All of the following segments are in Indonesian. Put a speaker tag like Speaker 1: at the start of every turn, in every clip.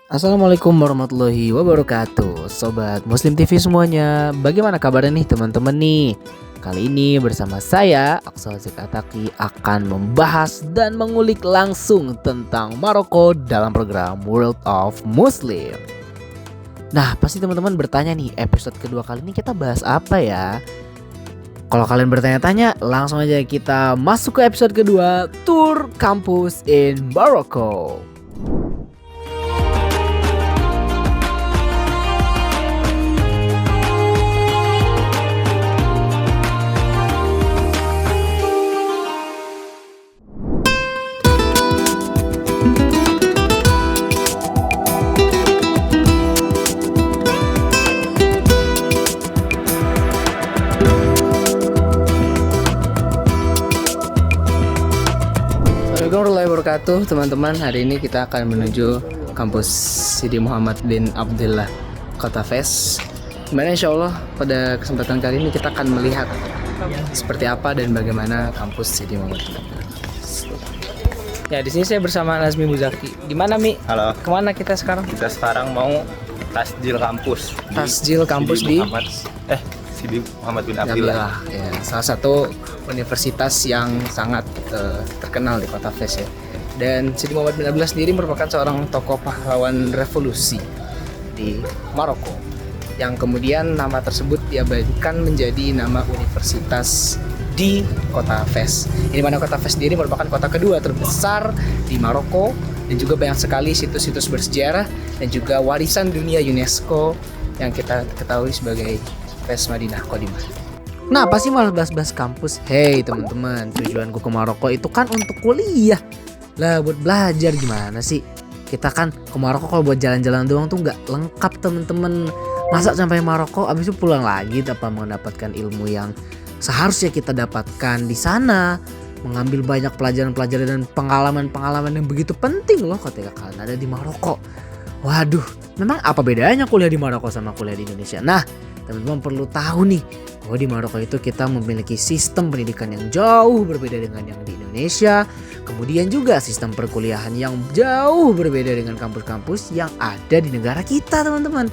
Speaker 1: Assalamualaikum warahmatullahi wabarakatuh. Sobat Muslim TV semuanya, bagaimana kabarnya nih teman-teman nih? Kali ini bersama saya Aqsa Zakataki akan membahas dan mengulik langsung tentang Maroko dalam program World of Muslim. Nah, pasti teman-teman bertanya nih, episode kedua kali ini kita bahas apa ya? Kalau kalian bertanya-tanya, langsung aja kita masuk ke episode kedua, Tour Campus in Morocco. Assalamualaikum warahmatullahi wabarakatuh teman-teman. Hari ini kita akan menuju kampus Sidi Muhammad bin Abdullah Kota Fes. Dimana insya Allah pada kesempatan kali ini kita akan melihat seperti apa dan bagaimana kampus Sidi Muhammad bin Abdullah. Ya, di sini saya bersama Nazmi Muzaki. Di mana, Mi?
Speaker 2: Halo,
Speaker 1: Kemana kita sekarang?
Speaker 2: kita sekarang mau tasjil kampus.
Speaker 1: Tasjil kampus di
Speaker 2: Sidi Muhammad bin Abdullah.
Speaker 1: Ya, salah satu universitas yang sangat terkenal di Kota Fes ya. Dan Sidi Muhammad bin Abdullah sendiri merupakan seorang tokoh pahlawan revolusi di Maroko, yang kemudian nama tersebut diabadikan menjadi nama universitas di Kota Fes. Ini mana Kota Fes sendiri merupakan kota kedua terbesar di Maroko dan juga banyak sekali situs-situs bersejarah dan juga warisan dunia UNESCO yang kita ketahui sebagai Fes Madinah Qadimah. Nah, apa sih malah bahas-bahas kampus? Hey teman-teman, tujuanku ke Maroko itu kan untuk kuliah. Lah buat belajar gimana sih? Kita kan ke Maroko kalau buat jalan-jalan doang tuh nggak lengkap teman-teman. Masa sampai Maroko abis itu pulang lagi tanpa mendapatkan ilmu yang seharusnya kita dapatkan di sana, mengambil banyak pelajaran-pelajaran dan pengalaman-pengalaman yang begitu penting loh ketika kalian ada di Maroko. Waduh, memang apa bedanya kuliah di Maroko sama kuliah di Indonesia? Nah, teman-teman perlu tahu nih bahwa di Maroko itu kita memiliki sistem pendidikan yang jauh berbeda dengan yang di Indonesia. Kemudian juga sistem perkuliahan yang jauh berbeda dengan kampus-kampus yang ada di negara kita, teman-teman.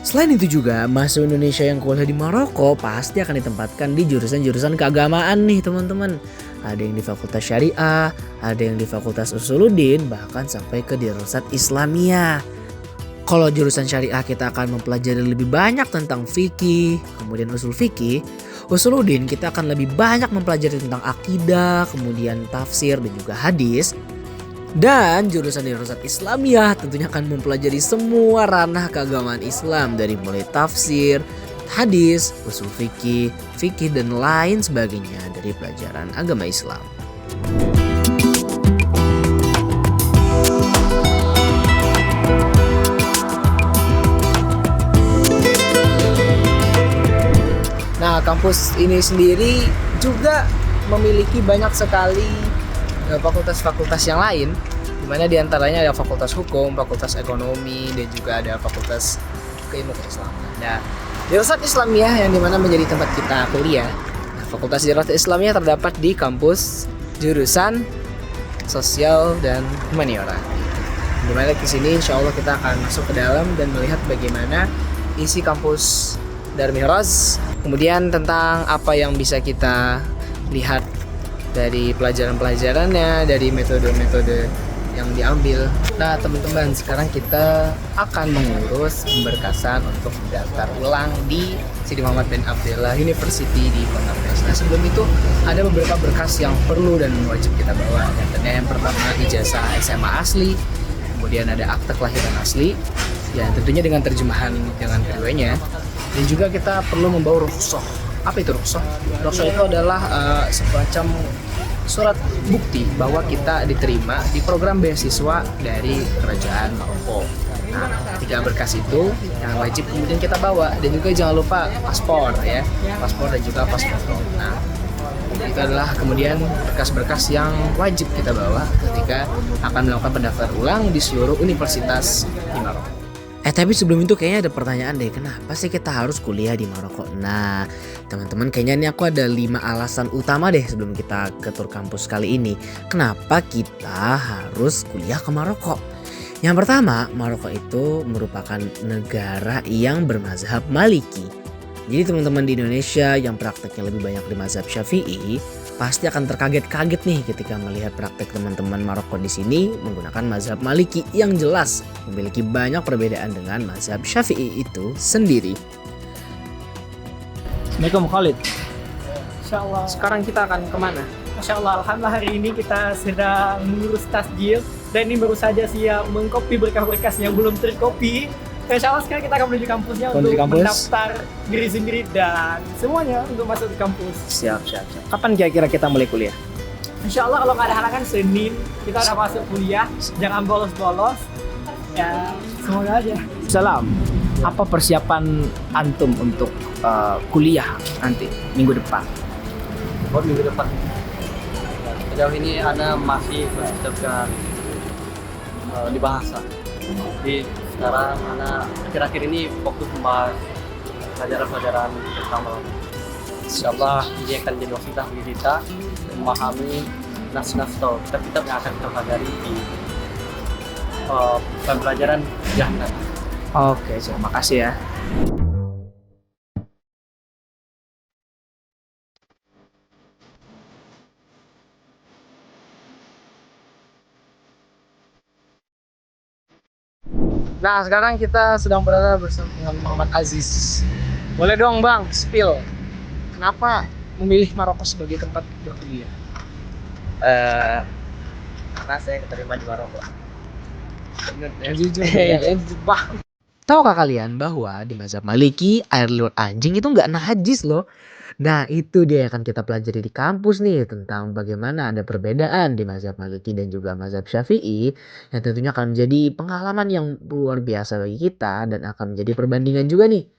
Speaker 1: Selain itu juga, mahasiswa Indonesia yang kuliah di Maroko pasti akan ditempatkan di jurusan-jurusan keagamaan nih teman-teman. Ada yang di Fakultas Syariah, ada yang di Fakultas Usuluddin, bahkan sampai ke Dirasat Islamiyah. Kalau jurusan Syariah kita akan mempelajari lebih banyak tentang fikih, kemudian usul fikih. Usuluddin kita akan lebih banyak mempelajari tentang akidah, kemudian tafsir dan juga hadis. Dan jurusan Dirasat Islamiyah tentunya akan mempelajari semua ranah keagamaan Islam dari mulai tafsir, hadis, usul fikih, fikih dan lain sebagainya dari pelajaran agama Islam. Nah, kampus ini sendiri juga memiliki banyak sekali fakultas-fakultas yang lain, di mana diantaranya ada fakultas hukum, fakultas ekonomi, dan juga ada fakultas keilmuan keislaman. Nah, Dirasat Islamiyah yang dimana menjadi tempat kita kuliah. Nah, fakultas Dirasat Islamiyah terdapat di kampus jurusan sosial dan humaniora. Dimana di sini insya Allah kita akan masuk ke dalam dan melihat bagaimana isi kampus Darul Mi'raj, kemudian tentang apa yang bisa kita lihat dari pelajaran-pelajarannya, dari metode-metode yang diambil. Nah teman-teman, sekarang kita akan mengurus pemberkasan untuk mendaftar ulang di Sidi Muhammad bin Abdullah University di Kota Fes. Nah sebelum itu ada beberapa berkas yang perlu dan wajib kita bawa. Yang pertama ijazah SMA asli, kemudian ada akte kelahiran asli, ya tentunya dengan terjemahan dengan keduanya. Dan juga kita perlu membawa rukhsah. Apa itu rukhsah? Rukhsah itu adalah semacam surat bukti bahwa kita diterima di program beasiswa dari kerajaan Maroko. Nah, tiga berkas itu yang wajib kemudian kita bawa, dan juga jangan lupa paspor ya, paspor dan juga paspor. Nah, itu adalah kemudian berkas-berkas yang wajib kita bawa ketika akan melakukan pendaftaran ulang di seluruh universitas di Maroko. Tapi sebelum itu kayaknya ada pertanyaan deh, kenapa sih kita harus kuliah di Maroko? Nah teman-teman, kayaknya ini aku ada 5 alasan utama deh sebelum kita ke tur kampus kali ini. Kenapa kita harus kuliah ke Maroko? Yang pertama, Maroko itu merupakan negara yang bermazhab Maliki. Jadi teman-teman di Indonesia yang prakteknya lebih banyak di mazhab Syafi'i pasti akan terkaget-kaget nih ketika melihat praktek teman-teman Maroko di sini menggunakan mazhab Maliki yang jelas memiliki banyak perbedaan dengan mazhab Syafi'i itu sendiri.
Speaker 3: Assalamualaikum Khalid.
Speaker 4: Insya Allah.
Speaker 3: Sekarang kita akan kemana?
Speaker 4: Masya Allah, Alhamdulillah hari ini kita sedang mengurus tasjil dan ini baru saja siap mengcopy berkas-berkas yang belum tercopy. Insya Allah sekarang kita akan menuju kampusnya untuk mendaftar diri sendiri dan semuanya untuk masuk ke kampus.
Speaker 3: Siap. Kapan kira-kira kita mulai kuliah?
Speaker 4: Insya Allah kalau nggak ada halangan Senin kita udah masuk kuliah, jangan bolos-bolos. Ya semoga aja.
Speaker 3: Salam. Apa persiapan antum untuk kuliah nanti minggu depan?
Speaker 5: Minggu depan. Sejauh ini Ana masih mempersiapkan di bahasa. Jadi sekarang Ana akhir-akhir ini fokus membahas pelajaran-pelajaran tentang Maroko. Insyaallah ini akan jadi wasilah bagi kita memahami nas-nas atau kitab-kitab yang akan kita pelajari di pembelajaran kuliah nanti.
Speaker 3: Oke, terima kasih ya.
Speaker 1: Nah, sekarang kita sedang berada bersama dengan Muhammad Aziz. Boleh dong Bang, spill. Kenapa memilih Maroko sebagai tempat berkuliah?
Speaker 5: Karena saya keterima di Maroko.
Speaker 1: Jujur. Tahukah kalian bahwa di mazhab Maliki air liur anjing itu nggak najis loh. Nah itu dia yang akan kita pelajari di kampus nih tentang bagaimana ada perbedaan di mazhab Maliki dan juga mazhab Syafi'i yang tentunya akan menjadi pengalaman yang luar biasa bagi kita dan akan menjadi perbandingan juga nih.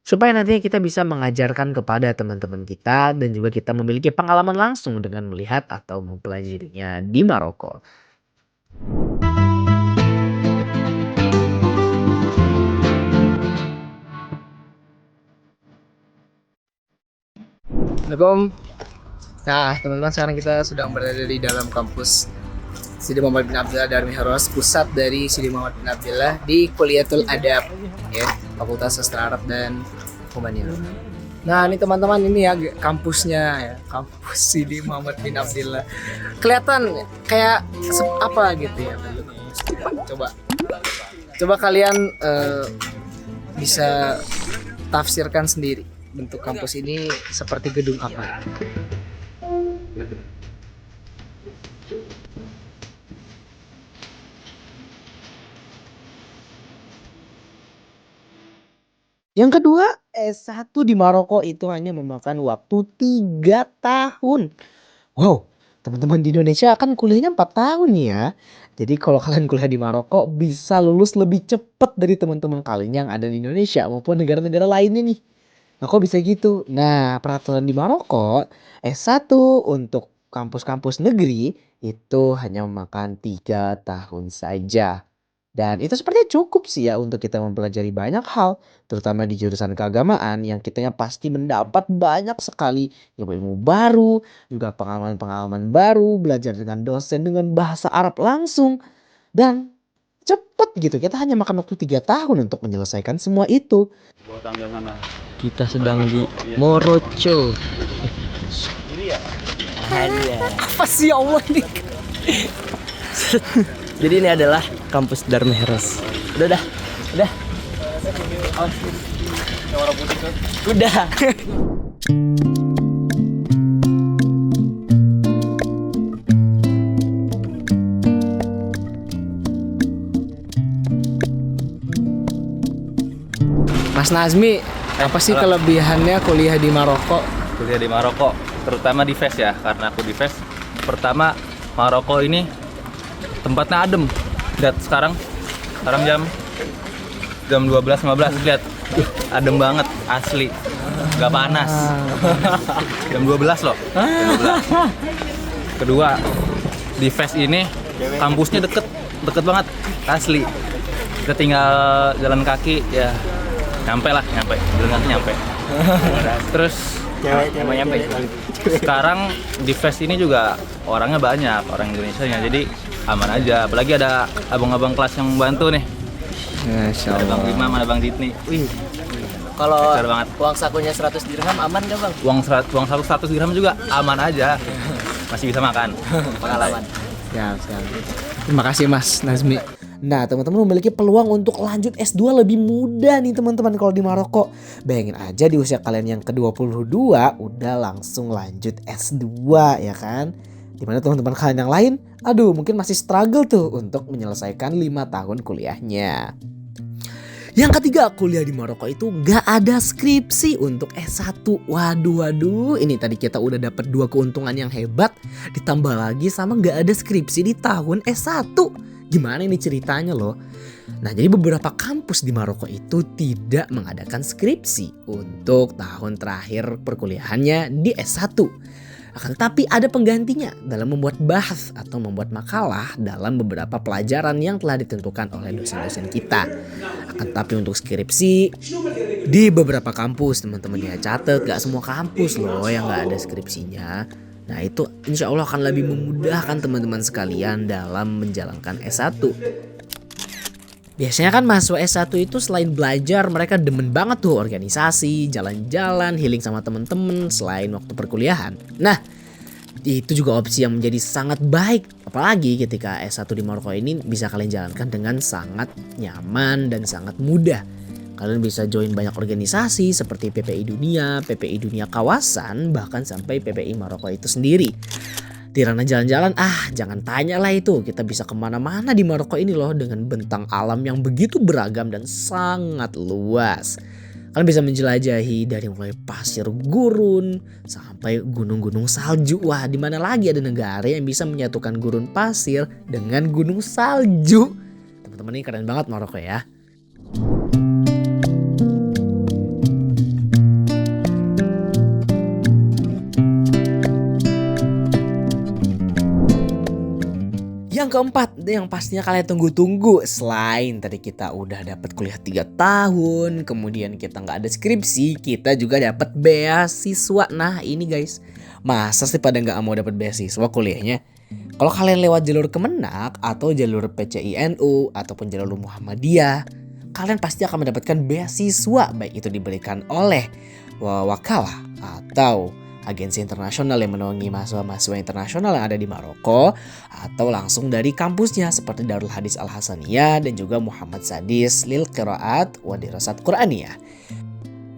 Speaker 1: Supaya nantinya kita bisa mengajarkan kepada teman-teman kita dan juga kita memiliki pengalaman langsung dengan melihat atau mempelajarinya di Maroko. Assalamualaikum. Nah, teman-teman, sekarang kita sedang berada di dalam kampus Sidi Muhammad bin Abdullah Darmi Haros, pusat dari Sidi Muhammad bin Abdullah di Kuliatul Adab, ya, Fakultas Sastra Arab dan Humaniora. Nah, ini teman-teman, ini ya kampusnya ya, kampus Sidi Muhammad bin Abdullah. Kelihatan kayak apa gitu ya. Coba kalian bisa tafsirkan sendiri. Bentuk kampus ini seperti gedung apa? Yang kedua, S1 di Maroko itu hanya memakan waktu 3 tahun. Wow, teman-teman di Indonesia kan kuliahnya 4 tahun ya. Jadi kalau kalian kuliah di Maroko bisa lulus lebih cepat dari teman-teman kalian yang ada di Indonesia maupun negara-negara lainnya nih. Nah kok bisa gitu? Nah peraturan di Maroko S1 untuk kampus-kampus negeri itu hanya memakan 3 tahun saja. Dan itu sepertinya cukup sih ya untuk kita mempelajari banyak hal. Terutama di jurusan keagamaan yang kitanya pasti mendapat banyak sekali ilmu baru. Juga pengalaman-pengalaman baru, belajar dengan dosen dengan bahasa Arab langsung. Dan cepet gitu, kita hanya makan waktu 3 tahun untuk menyelesaikan semua itu.
Speaker 5: Kita sedang di Moroco.
Speaker 1: Apa sih Allah nih?
Speaker 5: Jadi ini adalah kampus Darmi Haros. Udah. Udah.
Speaker 1: Mas Nazmi, apa sih kelebihannya kuliah di Maroko?
Speaker 2: Kuliah di Maroko, terutama di FES ya, karena aku di FES. Pertama, Maroko ini tempatnya adem. Lihat sekarang jam 12.15, lihat. Adem banget, asli. Gak panas. Jam 12 loh. Jam 12. Kedua, di FES ini kampusnya deket banget, asli. Kita tinggal jalan kaki ya. Nyampe. Terus sekarang di FES ini juga orangnya banyak, orang Indonesianya. Jadi aman aja. Apalagi ada abang-abang kelas yang bantu nih.
Speaker 1: Masya
Speaker 2: Ada Bang
Speaker 1: Allah.
Speaker 2: Imam, ada Bang Ditni. Wih,
Speaker 5: Kalau
Speaker 2: Besar banget.
Speaker 5: uang sakunya 100 dirham aman gak bang?
Speaker 2: uang saku 100 dirham juga aman aja. Masih bisa makan.
Speaker 5: Pengalaman.
Speaker 1: Siap. Terima kasih Mas Nazmi.
Speaker 6: Nah, teman-teman memiliki peluang untuk lanjut S2 lebih mudah nih teman-teman kalau di Maroko. Bayangin aja di usia kalian yang ke-22 udah langsung lanjut S2 ya kan. Dimana teman-teman kalian yang lain, aduh mungkin masih struggle tuh untuk menyelesaikan 5 tahun kuliahnya. Yang ketiga, kuliah di Maroko itu gak ada skripsi untuk S1. Waduh, ini tadi kita udah dapat 2 keuntungan yang hebat, ditambah lagi sama gak ada skripsi di tahun S1. Gimana ini ceritanya loh? Nah, jadi beberapa kampus di Maroko itu tidak mengadakan skripsi untuk tahun terakhir perkuliahannya di S1. Akan tetapi ada penggantinya dalam membuat bahas atau membuat makalah dalam beberapa pelajaran yang telah ditentukan oleh dosen-dosen kita. Akan tetapi untuk skripsi di beberapa kampus teman-teman ya catat, gak semua kampus loh yang gak ada skripsinya. Nah itu insya Allah akan lebih memudahkan teman-teman sekalian dalam menjalankan S1. Biasanya kan mahasiswa S1 itu selain belajar mereka demen banget tuh organisasi, jalan-jalan, healing sama temen-temen selain waktu perkuliahan. Nah itu juga opsi yang menjadi sangat baik. Apalagi ketika S1 di Maroko ini bisa kalian jalankan dengan sangat nyaman dan sangat mudah. Kalian bisa join banyak organisasi seperti PPI Dunia, PPI Dunia Kawasan, bahkan sampai PPI Maroko itu sendiri. Di ranah jalan-jalan, jangan tanya lah itu. Kita bisa kemana-mana di Maroko ini loh dengan bentang alam yang begitu beragam dan sangat luas. Kalian bisa menjelajahi dari mulai pasir gurun sampai gunung-gunung salju. Wah, di mana lagi ada negara yang bisa menyatukan gurun pasir dengan gunung salju? Teman-teman ini keren banget Maroko ya. Yang keempat, yang pastinya kalian tunggu-tunggu. Selain tadi kita udah dapat kuliah 3 tahun, kemudian kita nggak ada skripsi, kita juga dapat beasiswa. Nah ini guys, masa sih pada nggak mau dapat beasiswa kuliahnya? Kalau kalian lewat jalur Kemenak atau jalur PCINU ataupun jalur Muhammadiyah, kalian pasti akan mendapatkan beasiswa, baik itu diberikan oleh wakalah atau agensi internasional yang menaungi mahasiswa-mahasiswa internasional yang ada di Maroko, atau langsung dari kampusnya seperti Darul Hadis Al Hasaniyah dan juga Muhammad Sadis Lil Qiraat wa Dirasat Quraniyah.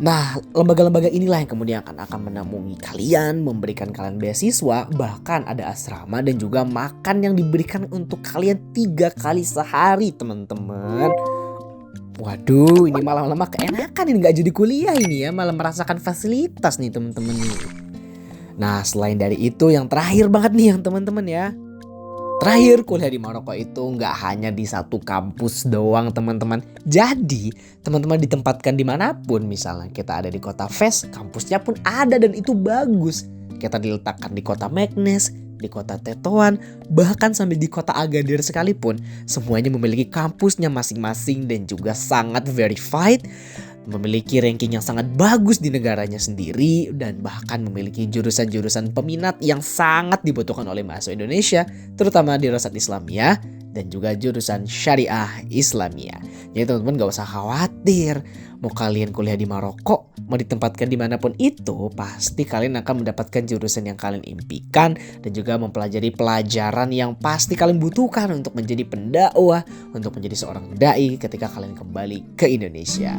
Speaker 6: Nah, lembaga-lembaga inilah yang kemudian akan menaungi kalian, memberikan kalian beasiswa, bahkan ada asrama dan juga makan yang diberikan untuk kalian 3 kali sehari, teman-teman. Waduh, ini malah lama keenakan, ini gak jadi kuliah ini ya, malah merasakan fasilitas nih teman-teman nih. Nah, selain dari itu yang terakhir banget nih yang teman-teman ya. Terakhir, kuliah di Maroko itu nggak hanya di satu kampus doang teman-teman. Jadi teman-teman ditempatkan dimanapun, misalnya kita ada di kota Fes, kampusnya pun ada dan itu bagus. Kita diletakkan di kota Meknes, di kota Tetoan, bahkan sampai di kota Agadir sekalipun, semuanya memiliki kampusnya masing-masing dan juga sangat verified, memiliki ranking yang sangat bagus di negaranya sendiri, dan bahkan memiliki jurusan-jurusan peminat yang sangat dibutuhkan oleh mahasiswa Indonesia, terutama di Dirasat Islamiyah dan juga jurusan Syariah Islamiyah. Jadi teman-teman gak usah khawatir, mau kalian kuliah di Maroko, mau ditempatkan dimanapun itu, pasti kalian akan mendapatkan jurusan yang kalian impikan dan juga mempelajari pelajaran yang pasti kalian butuhkan untuk menjadi pendakwah, untuk menjadi seorang dai ketika kalian kembali ke Indonesia.